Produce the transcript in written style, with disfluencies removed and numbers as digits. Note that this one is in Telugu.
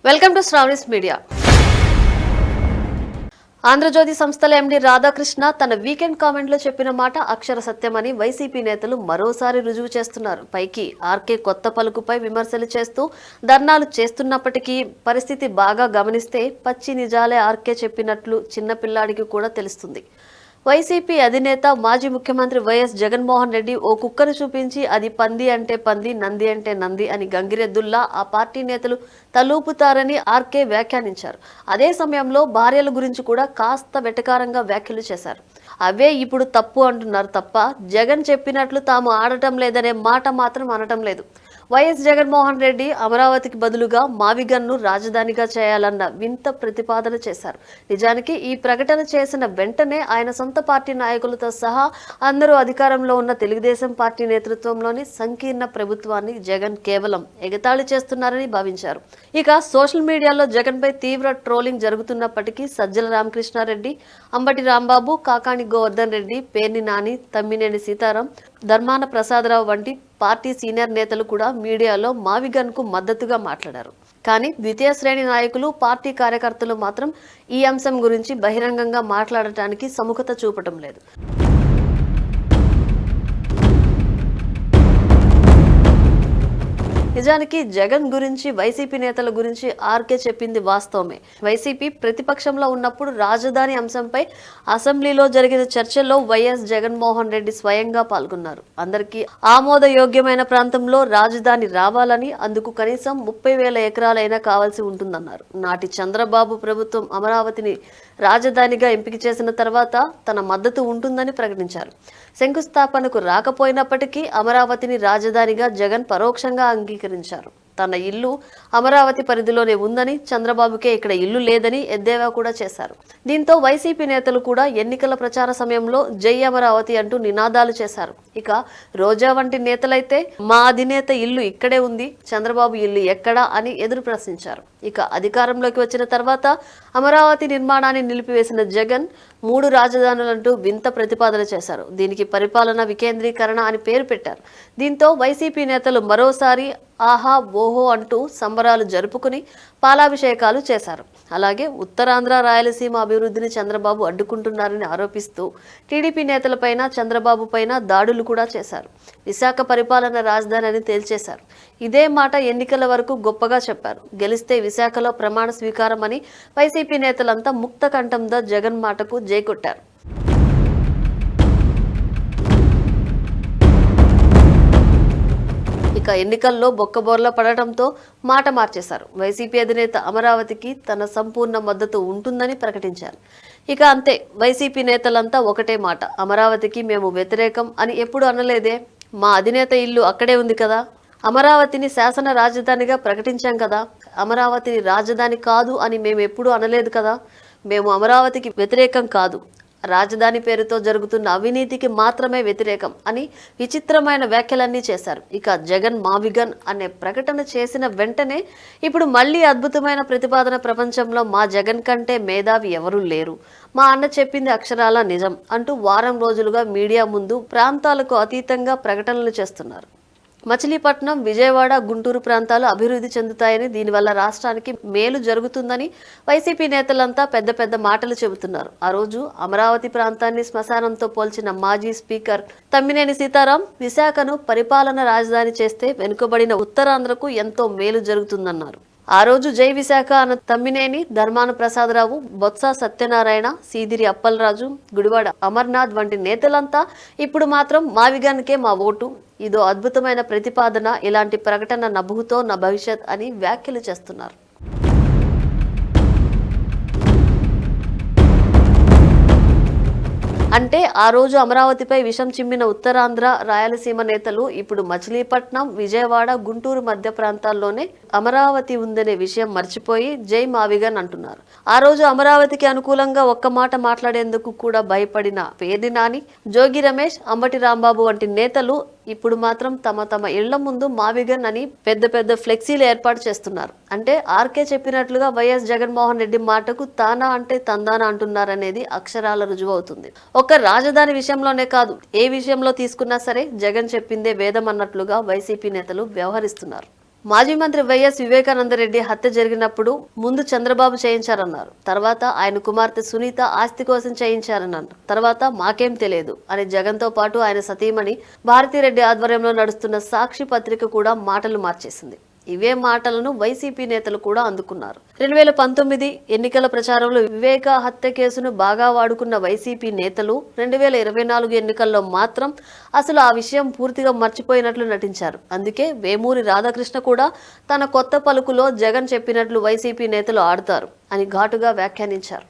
Welcome to Sravani's media. Andhrajyothi సంస్థల ఎండీ రాధాకృష్ణ తన వీకెండ్ కామెంట్లో చెప్పిన మాట అక్షర సత్యమని వైసీపీ నేతలు మరోసారి రుజువు చేస్తున్నారు. పైకి ఆర్కే కొత్త పలుకుపై విమర్శలు చేస్తూ ధర్నాలు చేస్తున్నప్పటికీ పరిస్థితి బాగా గమనిస్తే పచ్చి నిజాలే ఆర్కే చెప్పినట్లు చిన్నపిల్లాడికి కూడా తెలుస్తుంది. వైసీపీ అధినేత మాజీ ముఖ్యమంత్రి వైఎస్ జగన్మోహన్ రెడ్డి ఓ కుక్కను చూపించి అది పంది అంటే పంది, నంది అంటే నంది అని గంగిరెద్దుల్లా ఆ పార్టీ నేతలు తలూపుతారని ఆర్కే వ్యాఖ్యానించారు. అదే సమయంలో భార్యల గురించి కూడా కాస్త వెటకారంగా వ్యాఖ్యలు చేశారు. అవే ఇప్పుడు తప్పు అంటున్నారు తప్ప జగన్ చెప్పినట్లు తాము ఆడటం లేదనే మాట మాత్రం అనటం లేదు. వైఎస్ జగన్మోహన్ రెడ్డి అమరావతికి బదులుగా మావిగన్ను రాజధానిగా చేయాలన్న వింత ప్రతిపాదన చేశారు. నిజానికి ఈ ప్రకటన చేసిన వెంటనే ఆయన సొంత పార్టీ నాయకులతో సహా అందరూ అధికారంలో ఉన్న తెలుగుదేశం పార్టీ నేతృత్వంలోని సంకీర్ణ ప్రభుత్వాన్ని జగన్ కేవలం ఎగతాళి చేస్తున్నారని భావించారు. ఇక సోషల్ మీడియాలో జగన్ పై తీవ్ర ట్రోలింగ్ జరుగుతున్నప్పటికీ సజ్జల రామకృష్ణారెడ్డి, అంబటి రాంబాబు, కాకాణి గోవర్ధన్ రెడ్డి, పేర్ని నాని, తమ్మినేని సీతారాం, ధర్మాన ప్రసాదరావు వంటి పార్టీ సీనియర్ నేతలు కూడా మీడియాలో మావిగన్ కు మద్దతుగా మాట్లాడారు. కానీ ద్వితీయ శ్రేణి నాయకులు, పార్టీ కార్యకర్తలు మాత్రం ఈ అంశం గురించి బహిరంగంగా మాట్లాడటానికి సముఖత చూపటం లేదు. నిజానికి జగన్ గురించి, వైసీపీ నేతల గురించి ఆర్కే చెప్పింది వాస్తవమే. వైసీపీ ప్రతిపక్షంలో ఉన్నప్పుడు రాజధాని అంశంపై అసెంబ్లీలో జరిగిన చర్చల్లో వైఎస్ జగన్మోహన్ రెడ్డి స్వయంగా పాల్గొన్నారు. అందరికీ ఆమోదయోగ్యమైన ప్రాంతంలో రాజధాని రావాలని, అందుకు కనీసం 30,000 ఎకరాలైనా కావాల్సి ఉంటుందన్నారు. నాటి చంద్రబాబు ప్రభుత్వం అమరావతిని రాజధానిగా ఎంపిక చేసిన తర్వాత తన మద్దతు ఉంటుందని ప్రకటించారు. శంకుస్థాపనకు రాకపోయినప్పటికీ అమరావతిని రాజధానిగా జగన్ పరోక్షంగా అంగీకరించారు. తన ఇల్లు అమరావతి పరిధిలోనే ఉందని, చంద్రబాబుకే ఇక్కడ ఇల్లు లేదని ఎద్దేవా కూడా చేశారు. దీంతో వైసీపీ నేతలు కూడా ఎన్నికల ప్రచార సమయంలో జై అమరావతి అంటూ నినాదాలు చేశారు. ఇక రోజా వంటి నేతలైతే మా అధినేత ఇల్లు ఇక్కడే ఉంది, చంద్రబాబు ఇల్లు ఎక్కడా అని ఎదురు ప్రశ్నించారు. ఇక అధికారంలోకి వచ్చిన తర్వాత అమరావతి నిర్మాణాన్ని నిలిపివేసిన జగన్ 3 రాజధానులంటూ వింత ప్రతిపాదన చేశారు. దీనికి పరిపాలన వికేంద్రీకరణ అని పేరు పెట్టారు. దీంతో వైసీపీ నేతలు మరోసారి ఆహా ఓహో అంటూ సంబరాలు జరుపుకుని పాలాభిషేకాలు చేశారు. అలాగే ఉత్తరాంధ్ర, రాయలసీమ అభివృద్ధిని చంద్రబాబు అడ్డుకుంటున్నారని ఆరోపిస్తూ టీడీపీ నేతలపైన, చంద్రబాబు పైన దాడులు కూడా చేశారు. విశాఖ పరిపాలన రాజధాని అని తేల్చేశారు. ఇదే మాట ఎన్నికల వరకు గొప్పగా చెప్పారు. గెలిస్తే విశాఖలో ప్రమాణ స్వీకారం అని వైసీపీ నేతలంతా ముక్త కంఠంతో జగన్ మాటకు జై కొట్టారు. ఇక ఎన్నికల్లో బొక్కబోర్ల పడటంతో మాట మార్చేశారు. వైసీపీ అధినేత అమరావతికి తన సంపూర్ణ మద్దతు ఉంటుందని ప్రకటించారు. ఇక అంతే, వైసీపీ నేతలంతా ఒకటే మాట, అమరావతికి మేము వ్యతిరేకం అని ఎప్పుడు అనలేదే, మా అధినేత ఇల్లు అక్కడే ఉంది కదా, అమరావతిని శాసన రాజధానిగా ప్రకటించాం కదా, అమరావతిని రాజధాని కాదు అని మేము ఎప్పుడూ అనలేదు కదా, మేము అమరావతికి వ్యతిరేకం కాదు, రాజధాని పేరుతో జరుగుతున్న అవినీతికి మాత్రమే వ్యతిరేకం అని విచిత్రమైన వ్యాఖ్యలన్నీ చేశారు. ఇక జగన్ మావిగన్ అనే ప్రకటన చేసిన వెంటనే ఇప్పుడు మళ్ళీ అద్భుతమైన ప్రతిపాదన, ప్రపంచంలో మా జగన్ కంటే మేధావి ఎవరూ లేరు, మా అన్న చెప్పింది అక్షరాల నిజం అంటూ వారం రోజులుగా మీడియా ముందు ప్రాంతాలకు అతీతంగా ప్రకటనలు చేస్తున్నారు. మచిలీపట్నం, విజయవాడ, గుంటూరు ప్రాంతాలు అభివృద్ధి చెందుతాయని, దీనివల్ల రాష్ట్రానికి మేలు జరుగుతుందని వైసీపీ నేతలంతా పెద్ద పెద్ద మాటలు చెబుతున్నారు. ఆ రోజు అమరావతి ప్రాంతాన్ని శ్మశానంతో పోల్చిన మాజీ స్పీకర్ తమ్మినేని సీతారాం విశాఖను పరిపాలన రాజధాని చేస్తే వెనుకబడిన ఉత్తరాంధ్రకు ఎంతో మేలు జరుగుతుందన్నారు. ఆ రోజు జై విశాఖ అన్న తమ్మినేని, ధర్మాన ప్రసాదరావు, బొత్స సత్యనారాయణ, సీదిరి అప్పలరాజు, గుడివాడ అమర్నాథ్ వంటి నేతలంతా ఇప్పుడు మాత్రం మావిగన్కే మా ఓటు, ఇదో అద్భుతమైన ప్రతిపాదన, ఇలాంటి ప్రకటన నభూతో నా భవిష్యత్ అని వ్యాఖ్యలు చేస్తున్నారు. అంటే ఆ రోజు అమరావతిపై విషం చిమ్మిన ఉత్తరాంధ్ర, రాయలసీమ నేతలు ఇప్పుడు మచిలీపట్నం, విజయవాడ, గుంటూరు మధ్య ప్రాంతాల్లోనే అమరావతి ఉందనే విషయం మర్చిపోయి జై మావిగన్ అంటున్నారు. ఆ రోజు అమరావతికి అనుకూలంగా ఒక్క మాట మాట్లాడేందుకు కూడా భయపడిన పేర్ని నాని, జోగి రమేష్, అంబటి రాంబాబు వంటి నేతలు ఇప్పుడు మాత్రం తమ తమ ఇళ్ల ముందు మావిగన్ అని పెద్ద పెద్ద ఫ్లెక్సీలు ఏర్పాటు చేస్తున్నారు. అంటే ఆర్కే చెప్పినట్లుగా వైఎస్ జగన్మోహన్ రెడ్డి మాటకు తానా అంటే తందానా అంటున్నారనేది అక్షరాల రుజువు అవుతుంది. ఒక్క రాజధాని విషయంలోనే కాదు, ఏ విషయంలో తీసుకున్నా సరే జగన్ చెప్పిందే వేదం అన్నట్లుగా వైసీపీ నేతలు వ్యవహరిస్తున్నారు. మాజీ మంత్రి వైఎస్ వివేకానందరెడ్డి హత్య జరిగినప్పుడు ముందు చంద్రబాబు చేయించారన్నారు. తర్వాత ఆయన కుమార్తె సునీత ఆస్తి కోసం చేయించారన్నారు. తర్వాత మాకేం తెలియదు అని జగన్తో పాటు ఆయన సతీమణి భారతిరెడ్డి ఆధ్వర్యంలో నడుస్తున్న సాక్షి పత్రిక కూడా మాటలు మార్చేసింది. ఇవే మాటలను వైసీపీ నేతలు కూడా అందుకున్నారు. 2019 ఎన్నికల ప్రచారంలో వివేక హత్య కేసును బాగా వాడుకున్న వైసీపీ నేతలు 2024 ఎన్నికల్లో మాత్రం అసలు ఆ విషయం పూర్తిగా మర్చిపోయినట్లు నటించారు. అందుకే వేమూరి రాధాకృష్ణ కూడా తన కొత్త పలుకులో జగన్ చెప్పినట్లు వైసీపీ నేతలు ఆడతారు అని ఘాటుగా వ్యాఖ్యానించారు.